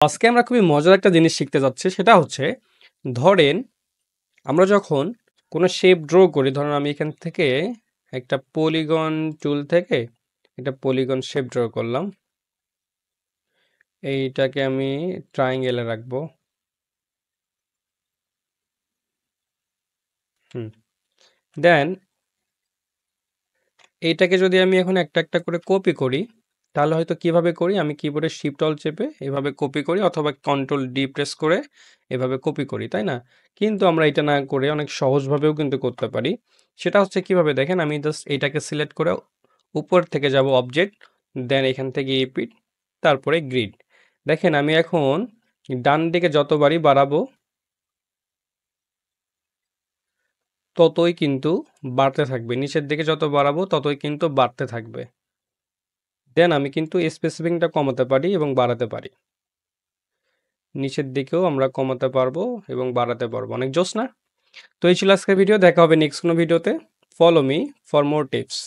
আজকে আমরা খুবই মজার একটা জিনিস শিখতে যাচ্ছি। সেটা হচ্ছে ধরেন আমরা যখন কোনো শেপ ড্র করি, ধরেন আমি এখান থেকে একটা পলিগন টুল থেকে একটা পলিগন শেপ ড্র করলাম। এইটাকে আমি ট্রায়াঙ্গেলে রাখবো। হুম। দেন এইটাকে যদি আমি এখন একটা একটা করে কপি করি, তাহলে হয়তো কিভাবে করি, আমি কিবোর্ডে শিফট অল চেপে এভাবে কপি করি অথবা কন্ট্রোল ডি প্রেস করে এভাবে কপি করি, তাই না? কিন্তু আমরা এটা না করে অনেক সহজভাবেও কিন্তু করতে পারি। সেটা হচ্ছে কিভাবে, দেখেন আমি জাস্ট এইটাকে সিলেক্ট করে উপর থেকে যাব অবজেক্ট, দেন এখান থেকে রিপিট, তারপরে গ্রিড। দেখেন আমি এখন ডান দিকে যতবারই বাড়াবো ততই কিন্তু বাড়তে থাকবে, নিচের দিকে যত বাড়াবো ততই কিন্তু বাড়তে থাকবে। দেন আমি কিন্তু স্পেসিফিংটা কমাতে পারি এবং বাড়াতে পারি। নিচের দিকেও আমরা কমাতে পারবো এবং বাড়াতে পারবো। অনেক জোস না? তো এই ছিল আজকের ভিডিও। দেখা হবে নেক্সট কোনো ভিডিওতে। Follow me for more tips.